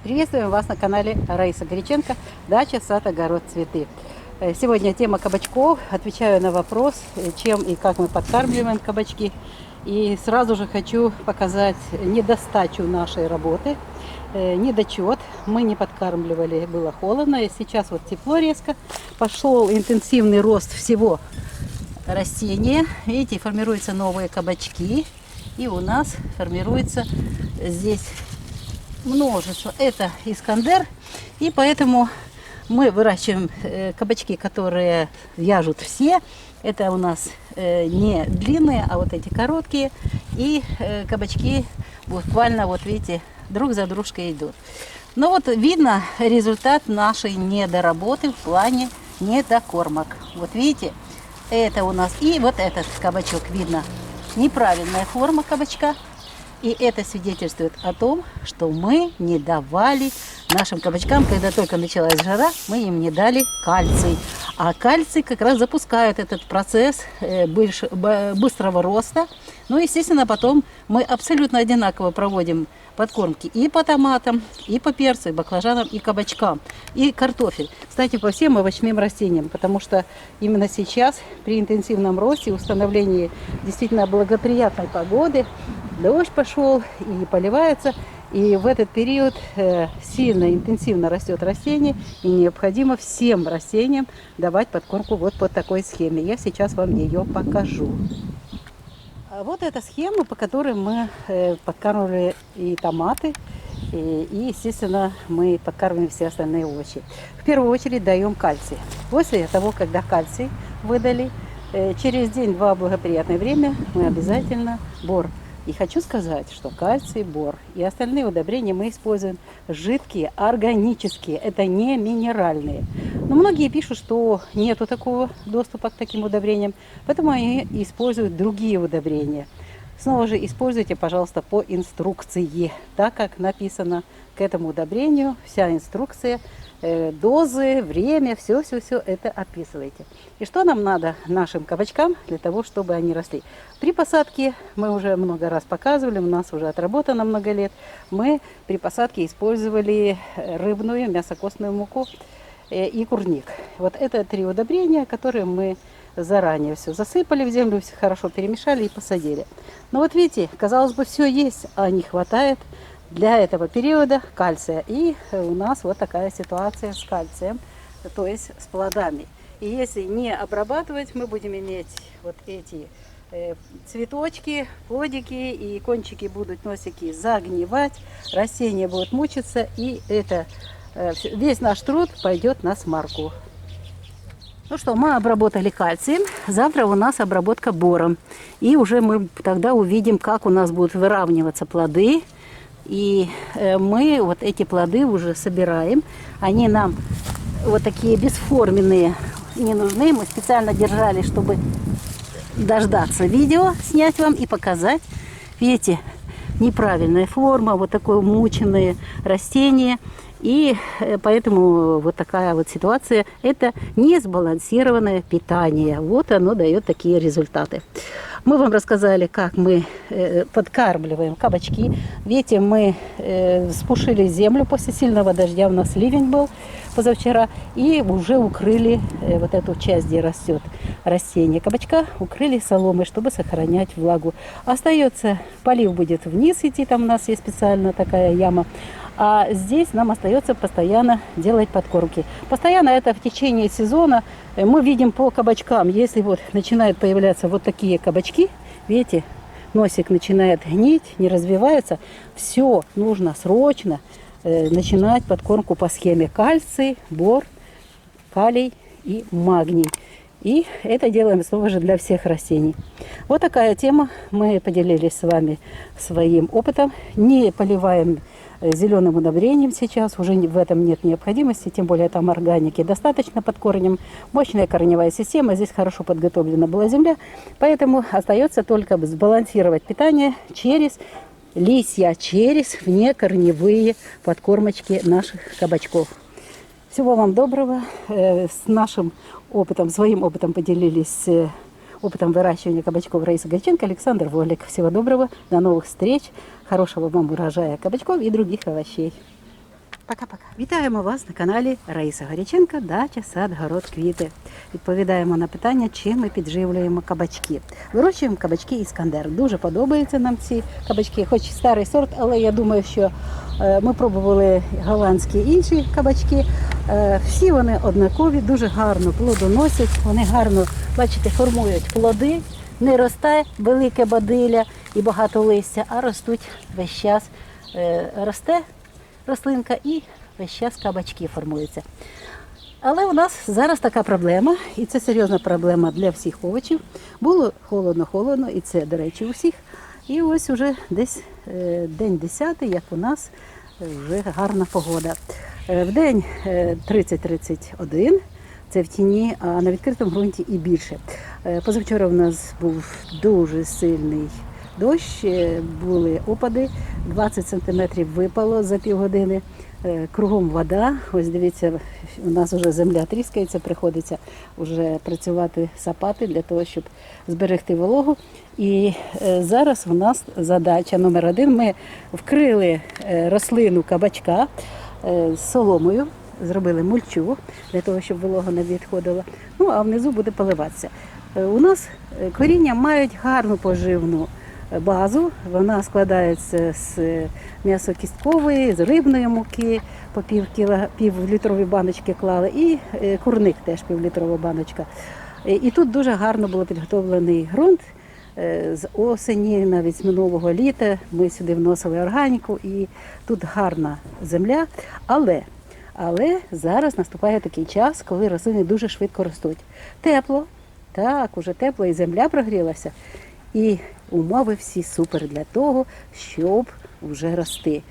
Приветствуем вас на канале Раиса Горяченко, дача, сад, огород, цветы. Сегодня тема кабачков. Отвечаю на вопрос, чем и как мы подкармливаем кабачки. И сразу же хочу показать недостачу нашей работы, недочет. Мы не подкармливали, было холодно, и сейчас вот тепло резко. Пошел интенсивный рост всего растения. Видите, формируются новые кабачки. И у нас формируется здесь множество. Это Искандер. И поэтому мы выращиваем кабачки, которые вяжут все. Это у нас не длинные, а вот эти короткие. И кабачки буквально, вот видите, друг за дружкой идут. Но вот видно результат нашей недоработы в плане недокормок. Вот видите, это у нас. И вот этот кабачок видно. Неправильная форма кабачка. И это свидетельствует о том, что мы не давали нашим кабачкам, когда только началась жара, мы им не дали кальций. А кальций как раз запускает этот процесс быстрого роста. Ну, естественно, потом мы абсолютно одинаково проводим подкормки и по томатам, и по перцу, и баклажанам, и кабачкам, и картофель. Кстати, по всем овощным растениям, потому что именно сейчас при интенсивном росте, установлении действительно благоприятной погоды, дождь пошел и поливается, и в этот период сильно, интенсивно растет растение, и необходимо всем растениям давать подкормку вот по такой схеме. Я сейчас вам ее покажу. Вот эта схема, по которой мы подкармливали и томаты, и, естественно, мы подкармливаем все остальные овощи. В первую очередь даем кальций. После того, когда кальций выдали, через день-два благоприятное время мы обязательно бор. И хочу сказать, что кальций, бор и остальные удобрения мы используем жидкие, органические, это не минеральные. Но многие пишут, что нету такого доступа к таким удобрениям, поэтому они используют другие удобрения. Снова же используйте, пожалуйста, по инструкции, так как написано к этому удобрению, вся инструкция, дозы, время, все это описывайте. И что нам надо нашим кабачкам для того, чтобы они росли? При посадке, мы уже много раз показывали, у нас уже отработано много лет, мы при посадке использовали рыбную мясокостную муку и курник. Вот это три удобрения, которые мы заранее все засыпали в землю, все хорошо перемешали и посадили. Но вот видите, казалось бы, все есть, а не хватает для этого периода кальция. И у нас вот такая ситуация с кальцием, то есть с плодами. И если не обрабатывать, мы будем иметь вот эти цветочки, плодики, и кончики будут, носики, загнивать, растения будут мучиться, и это весь наш труд пойдет на смарку. Ну что, мы обработали кальцием, завтра у нас обработка бором. И уже мы тогда увидим, как у нас будут выравниваться плоды. И мы вот эти плоды уже собираем. Они нам вот такие бесформенные не нужны. Мы специально держали, чтобы дождаться видео, снять вам и показать. Видите, неправильная форма, вот такое мученное растение. И поэтому вот такая вот ситуация. Это несбалансированное питание. Вот оно дает такие результаты. Мы вам рассказали, как мы подкармливаем кабачки. Видите, мы спушили землю после сильного дождя. У нас ливень был позавчера. И уже укрыли вот эту часть, где растет растение кабачка, укрыли соломой, чтобы сохранять влагу. Остается, полив будет вниз идти, там у нас есть специально такая яма. А здесь нам остается постоянно делать подкормки. Постоянно это в течение сезона мы видим по кабачкам. Если вот начинают появляться вот такие кабачки, видите, носик начинает гнить, не развивается, все, нужно срочно начинать подкормку по схеме кальций, бор, калий и магний. И это делаем снова же для всех растений. Вот такая тема. Мы поделились с вами своим опытом. Не поливаем зеленым удобрением сейчас. Уже в этом нет необходимости. Тем более там органики достаточно под корнем. Мощная корневая система. Здесь хорошо подготовлена была земля. Поэтому остается только сбалансировать питание через листья, через внекорневые подкормочки наших кабачков. Всего вам доброго. С нашим опытом, своим опытом поделились опытом выращивания кабачков Раиса Горяченко, Александр Волик. Всего доброго, до новых встреч, хорошего вам урожая кабачков и других овощей. Пока-пока. Вітаємо вас на каналі Раїса Горяченко, дача, сад, город, квіти. Відповідаємо на питання, чим ми підживлюємо кабачки. Вирощуємо кабачки Іскандер. Дуже подобаються нам ці кабачки, хоч старий сорт, але я думаю, що ми пробували голландські інші кабачки. Всі вони однакові, дуже гарно плодоносять, вони гарно, бачите, формують плоди. Не росте велике бадилля і багато листя, а ростуть весь час. Росте рослинка і весь час кабачки формуються. Але у нас зараз така проблема, і це серйозна проблема для всіх овочів. Було холодно-холодно, і це, до речі, у всіх. І ось уже десь день 10-й, як у нас, вже гарна погода. В день 30-31, це в тіні, а на відкритому ґрунті і більше. Позавчора у нас був дуже сильний дощ, були опади, 20 см випало за півгодини, кругом вода. Ось дивіться, у нас вже земля тріскається, приходиться вже працювати сапати для того, щоб зберегти вологу. І зараз у нас задача номер 1. Ми вкрили рослину кабачка соломою, зробили мульчу для того, щоб волога не відходила. Ну, а внизу буде поливатися. У нас коріння мають гарну поживну базу, вона складається з м'ясокісткової, з рибної муки, по півлітрові баночки клали, і курник теж півлітрова баночка. І тут дуже гарно було підготовлений ґрунт. З осені, навіть з минулого літа ми сюди вносили органіку, і тут гарна земля, але зараз наступає такий час, коли рослини дуже швидко ростуть. Тепло, так, уже тепло, і земля прогрілася. І умови всі супер для того, щоб вже рости.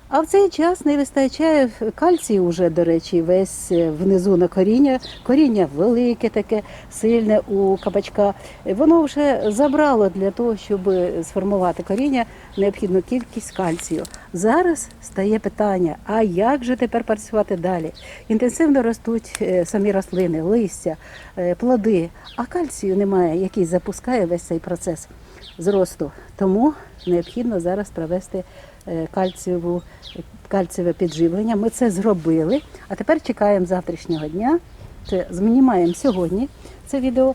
А в цей час не вистачає кальцію вже, до речі, весь внизу на коріння. Коріння велике таке, сильне у кабачка. Воно вже забрало для того, щоб сформувати коріння, необхідну кількість кальцію. Зараз стає питання, а як же тепер працювати далі? Інтенсивно ростуть самі рослини, листя, плоди, а кальцію немає, який запускає весь цей процес зросту. Тому необхідно зараз провести кальцієве підживлення. Ми це зробили, а тепер чекаємо завтрашнього дня. Це знімаємо сьогодні це відео,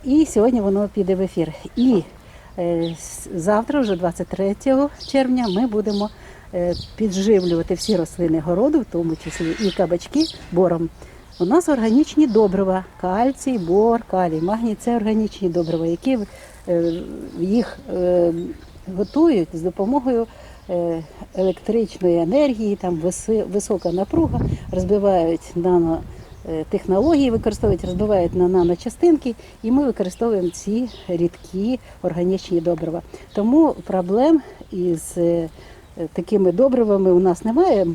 і сьогодні воно піде в ефір. І завтра, вже 23 червня, ми будемо підживлювати всі рослини городу, в тому числі і кабачки, бором. У нас органічні добрива, кальцій, бор, калій, магній – це органічні добрива, які їх готують з допомогою електричної енергії, там висока напруга, розбивають нанотехнології, розбивають на наночастинки, і ми використовуємо ці рідкі органічні добрива. Тому проблем із такими добривами у нас немає,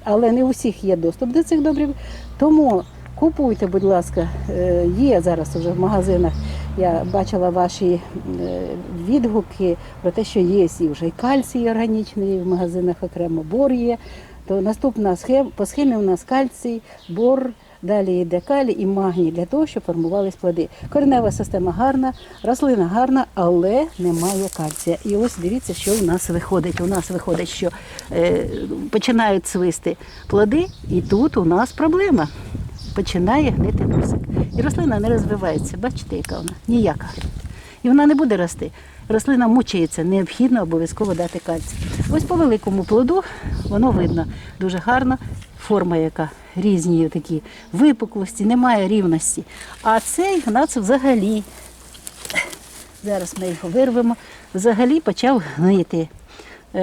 але не у всіх є доступ до цих добрив. Тому купуйте, будь ласка, є зараз вже в магазинах. Я бачила ваші відгуки про те, що є і вже і кальцій органічний в магазинах окремо, бор є. То наступна схема, по схемі у нас кальцій, бор, далі йде калій і магній для того, щоб формувались плоди. Коренева система гарна, рослина гарна, але немає кальція. І ось дивіться, що у нас виходить. У нас виходить, що починають цвисти плоди, і тут у нас проблема. Починає гнити носик. І рослина не розвивається. Бачите, яка вона? Ніяка. І вона не буде рости. Рослина мучається, необхідно обов'язково дати кальцій. Ось по великому плоду воно видно дуже гарно. Форма яка, різні такі випуклості, немає рівності. А цей у нас взагалі, зараз ми його вирвемо, взагалі почав гнити.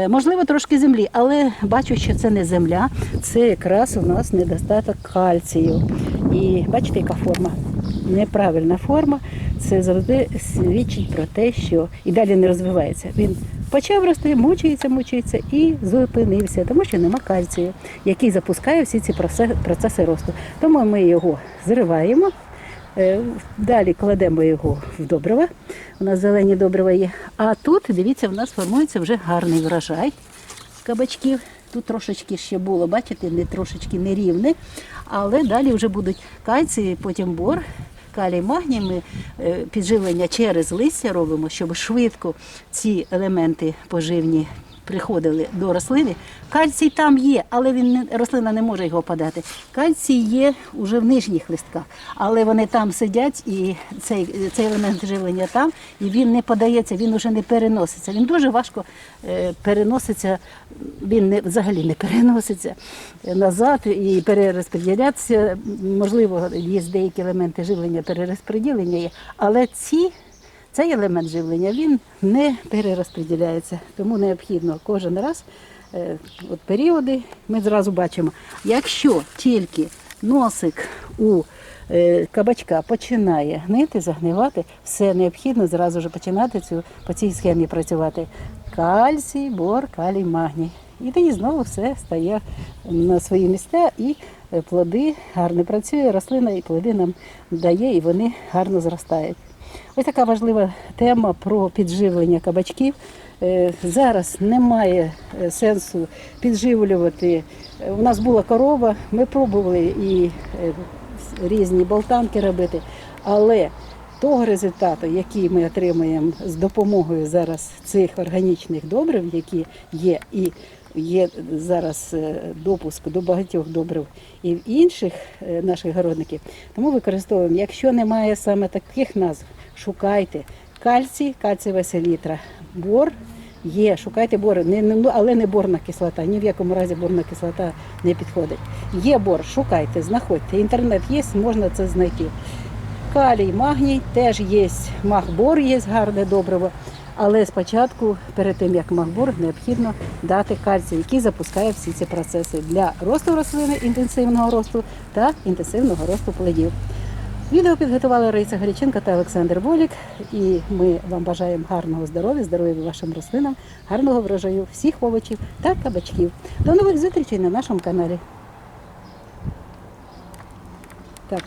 Можливо, трошки землі, але бачу, що це не земля, це якраз у нас недостаток кальцію. І бачите, яка форма? Неправильна форма. Це завжди свідчить про те, що і далі не розвивається. Він почав рости, мучається і зупинився, тому що нема кальцію, який запускає всі ці процеси росту. Тому ми його зриваємо. Далі кладемо його в добрива, у нас зелені добрива є. А тут, дивіться, в нас формується вже гарний врожай кабачків. Тут трошечки ще було, бачите, трошечки нерівне, але далі вже будуть кальцій, потім бор, калій, магній. Ми підживлення через листя робимо, щоб швидко ці елементи поживні приходили до рослини, кальцій там є, але рослина не може його подати. Кальцій є вже в нижніх листках, але вони там сидять, і цей елемент живлення там, і він не подається, він вже не переноситься. Він дуже важко переноситься, він взагалі не переноситься назад і перерозподілятися. Можливо, є деякі елементи живлення перерозподілення є, але цей елемент живлення, він не перерозподіляється, тому необхідно кожен раз, от періоди, ми зразу бачимо, якщо тільки носик у кабачка починає гнити, загнивати, все необхідно зразу ж починати по цій схемі працювати. Кальцій, бор, калій, магній. І тоді знову все стає на свої місця і плоди гарно працює, рослина і плоди нам дає, і вони гарно зростають. Ось така важлива тема про підживлення кабачків. Зараз немає сенсу підживлювати. У нас була корова, ми пробували і різні болтанки робити, але того результату, який ми отримуємо з допомогою зараз цих органічних добрив, які є, і є зараз допуск до багатьох добрив і в інших наших городників, тому використовуємо, якщо немає саме таких назв, шукайте кальцій, кальцієва селітра, бор є, шукайте бор, але не борна кислота, ні в якому разі борна кислота не підходить. Є бор, шукайте, знаходьте, інтернет є, можна це знайти. Калій, магній, теж є, мах-бор є гарне добриво, але спочатку, перед тим як мах-бор, необхідно дати кальцій, який запускає всі ці процеси для росту рослини, інтенсивного росту та інтенсивного росту плодів. Відео підготували Раїса Гаряченко та Олександр Волік, і ми вам бажаємо гарного здоров'я вашим рослинам, гарного врожаю всіх овочів та кабачків. До нових зустрічей на нашому каналі. Так,